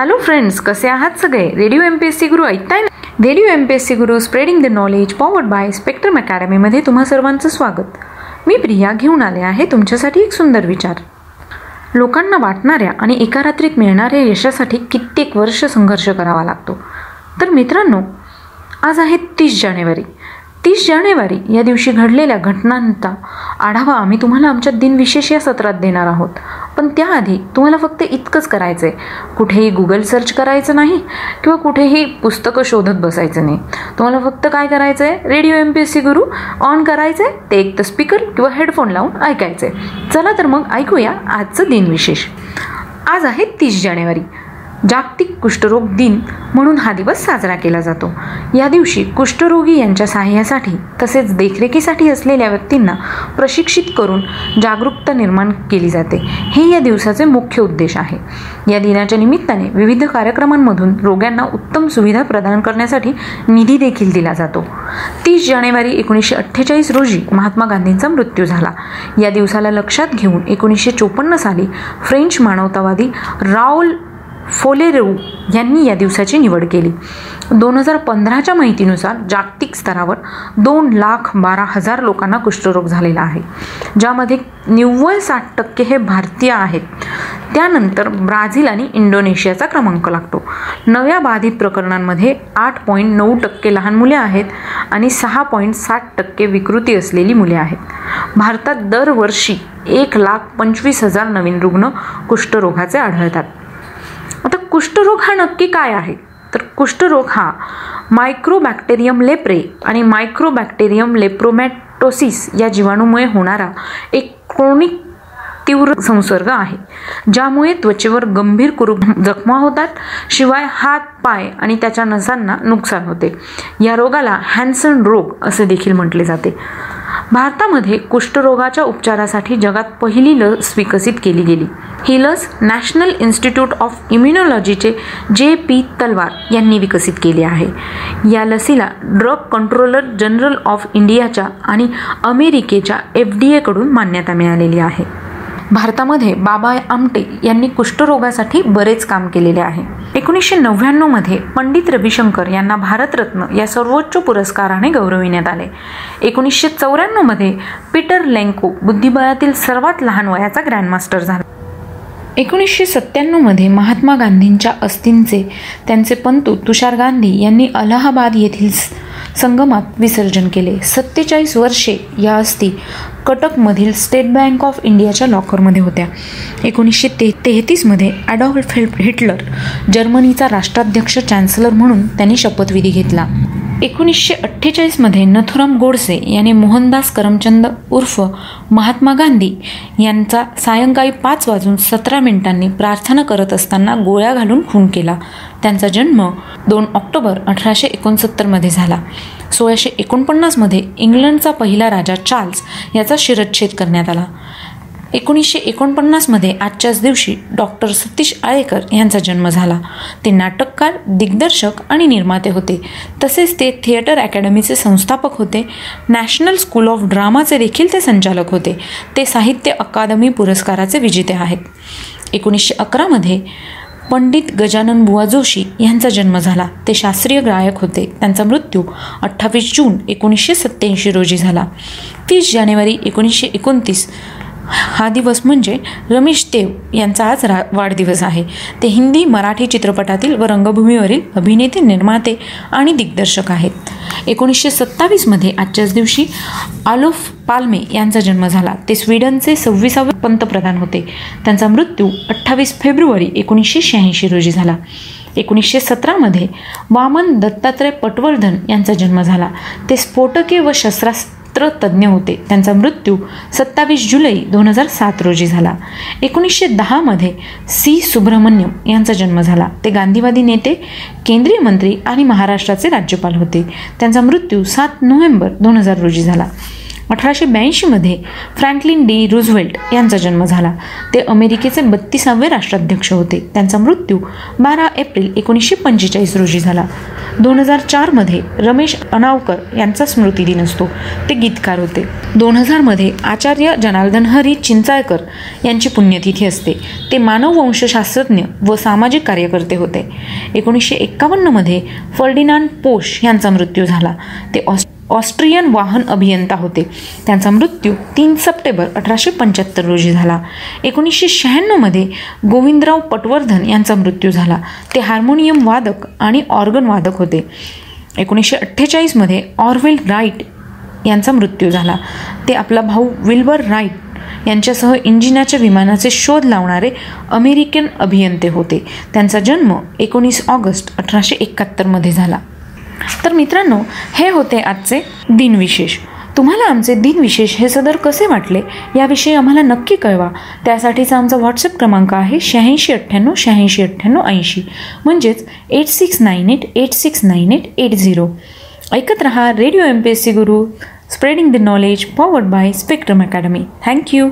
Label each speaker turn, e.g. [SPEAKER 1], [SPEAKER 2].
[SPEAKER 1] Hello friends, कसे आहात सगळे? रेडिओ MPSC गुरु ऐकताय ना? Radio MPSC Guru spreading the knowledge powered by spectrum अकॅडमीमध्ये तुम्हा सर्वांचं स्वागत. मी प्रिया घेऊन आले आहे तुमच्यासाठी एक सुंदर विचार. लोकांना वाटणाऱ्या आणि एका रात्रीत मिळणाऱ्या यशासाठी कित्येक वर्ष संघर्ष करावा लागतो. तर मित्रांनो, आज आहे 30 जानेवारी. 30 जानेवारी या दिवशी घडलेल्या घटनांचा आढावा आम्ही तुम्हाला आमच्या दिनविशेष या सत्रात देणार आहोत. पण त्याआधी तुम्हाला फक्त इतकंच करायचं आहे, कुठेही गुगल सर्च करायचं नाही किंवा कुठेही पुस्तकं शोधत बसायचं नाही. तुम्हाला फक्त काय करायचं आहे, रेडिओ MPSC गुरु ऑन करायचं आहे, ते एक तर स्पीकर किंवा हेडफोन लावून ऐकायचं आहे. चला तर मग ऐकूया आजचं दिनविशेष. आज आहे 30 जानेवारी. जागतिक कुष्ठरोग दिन म्हणून हा दिवस साजरा केला जातो. या दिवशी कुष्ठरोगी यांच्या सहाय्यासाठी तसेच देखरेखीसाठी असलेल्या व्यक्तींना प्रशिक्षित करून जागरूकता निर्माण केली जाते. हे या दिवसाचे मुख्य उद्देश आहे. या दिनाच्या निमित्ताने विविध कार्यक्रमांमधून रोग्यांना उत्तम सुविधा प्रदान करण्यासाठी निधी देखील दिला जातो. 30 जानेवारी 1948 रोजी महात्मा गांधींचा मृत्यू झाला. या दिवसाला लक्षात घेऊन 1954 साली फ्रेंच मानवतावादी राउल फोलेरोउ यांनी या दिवसाची निवड केली. 2015च्या माहितीनुसार जागतिक स्तरावर 2,12,000 लोकांना कुष्ठरोग झालेला आहे, ज्यामध्ये 90-60% हे भारतीय आहेत. त्यानंतर ब्राझील आणि इंडोनेशियाचा क्रमांक लागतो. नव्या बाधित प्रकरणांमध्ये 8.9% लहान मुले आहेत आणि 6.7% विकृती असलेली मुले आहेत. भारतात दरवर्षी 1,25,000 नवीन रुग्ण कुष्ठरोगाचे आढळतात. आता कुष्ठरोग हा नक्की काय आहे? तर कुष्ठरोग हा मायक्रोबॅक्टेरियम लेप्रे आणि मायक्रोबॅक्टेरियम लेप्रोमॅटोसिस या जीवाणूमुळे होणारा एक क्रोनिक तीव्र संसर्ग आहे, ज्यामुळे त्वचेवर गंभीर कुरूप जखमा होतात. शिवाय हात, पाय आणि त्याच्या नसांना नुकसान होते. या रोगाला हॅन्सन रोग असे देखील म्हटले जाते. भारतामध्ये कुष्ठरोगाच्या उपचारासाठी जगात पहिली लस विकसित केली गेली. ही लस नॅशनल इन्स्टिट्यूट ऑफ इम्युनॉलॉजीचे JP तलवार यांनी विकसित केली आहे. या लसीला ड्रग कंट्रोलर जनरल ऑफ इंडियाच्या आणि अमेरिकेच्या FDA कडून मान्यता मिळालेली आहे. भारतामध्ये बाबा आमटे यांनी कुष्ठरोगासाठी बरेच काम केलेले आहे. 1999 मध्ये पंडित रविशंकर यांना भारतरत्न या सर्वोच्च पुरस्काराने गौरविण्यात आले. 1994 मध्ये पीटर लेंको बुद्धिबळातील सर्वात लहान वयाचा ग्रँडमास्टर झाला. 1997 मध्ये महात्मा गांधींच्या अस्थींचे त्यांचे पंतू तुषार गांधी यांनी अलाहाबाद येथील संगमात विसर्जन केले. 47 वर्षे या अस्थी कटकमधील स्टेट बँक ऑफ इंडियाच्या लॉकरमध्ये होत्या. 1933 मध्ये ॲडॉल्फ हिटलर जर्मनीचा राष्ट्राध्यक्ष चॅन्सलर म्हणून त्यांनी शपथविधी घेतला. 1948 मध्ये नथुराम गोडसे यांनी मोहनदास करमचंद उर्फ महात्मा गांधी यांचा सायंकाळी 5:17 प्रार्थना करत असताना गोळ्या घालून खून केला. त्यांचा जन्म 2 ऑक्टोबर 1869 मध्ये झाला. 1649 मध्ये इंग्लंडचा पहिला राजा चार्ल्स याचा शिरच्छेद करण्यात आला. 1949 मध्ये आजच्याच दिवशी डॉक्टर सतीश आळेकर यांचा जन्म झाला. ते नाटककार, दिग्दर्शक आणि निर्माते होते. तसेच ते थिएटर अकॅडमीचे संस्थापक होते. नॅशनल स्कूल ऑफ ड्रामाचे देखील ते संचालक होते. ते साहित्य अकादमी पुरस्काराचे विजेते आहेत. 1911 मध्ये पंडित गजानन बुवा जोशी यांचा जन्म झाला. ते शास्त्रीय गायक होते. त्यांचा मृत्यू 28 जून 1987 रोजी झाला. 30 जानेवारी 1929 हा दिवस म्हणजे रमेश देव यांचा आज वाढदिवस आहे. ते हिंदी, मराठी चित्रपटातील व रंगभूमीवरील अभिनेते, निर्माते आणि दिग्दर्शक आहेत. 1927 मध्ये आजच्याच दिवशी आलोफ पाल्मे यांचा जन्म झाला. ते स्वीडनचे 26वे पंतप्रधान होते. त्यांचा मृत्यू 28 फेब्रुवारी 1986 रोजी झाला. 1917 मध्ये वामन दत्तात्रय पटवर्धन यांचा जन्म झाला. ते स्फोटके व शस्त्रास्त्र तज्ज्ञ होते. त्यांचा मृत्यू 27 जुलै 2007 रोजी झाला. 1910 मध्ये C. सुब्रमण्यम यांचा जन्म झाला. ते गांधीवादी नेते, केंद्रीय मंत्री आणि महाराष्ट्राचे राज्यपाल होते. त्यांचा मृत्यू 7 नोव्हेंबर 2000 रोजी झाला. 1882मध्ये फ्रँकलिन डी रूझवेल्ट यांचा जन्म झाला. ते अमेरिकेचे 32वे राष्ट्राध्यक्ष होते. त्यांचा मृत्यू 12 एप्रिल 1945 रोजी झाला. 2004मध्ये रमेश अनावकर यांचा स्मृतिदिन असतो. ते गीतकार होते. 2000मध्ये आचार्य जनार्दन हरी चिंचाळकर यांची पुण्यतिथी असते. ते मानववंशशास्त्रज्ञ व सामाजिक कार्यकर्ते होते. 1951मध्ये फर्डिनांड पोश यांचा मृत्यू झाला. ते ऑस्ट्रियन वाहन अभियंता होते. त्यांचा मृत्यू 3 सप्टेंबर 1875 रोजी झाला. 1996मध्ये गोविंदराव पटवर्धन यांचा मृत्यू झाला. ते हार्मोनियम वादक आणि ऑर्गन वादक होते. 1948मध्ये ऑरवेल राईट यांचा मृत्यू झाला. ते आपला भाऊ विल्बर राईट यांच्यासह इंजिनाच्या विमानाचे शोध लावणारे अमेरिकन अभियंते होते. त्यांचा जन्म 19 ऑगस्ट 1871मध्ये झाला. तर मित्रांनो, हे होते आजचे दिनविशेष. तुम्हाला आमचे दिनविशेष हे सदर कसे वाटले याविषयी आम्हाला नक्की कळवा. त्यासाठीचा आमचा व्हॉट्सअप क्रमांक आहे 8698 म्हणजेच 8698869880. ऐकत रहा radio MPSC Guru, spreading the knowledge, powered by spectrum academy. Thank you.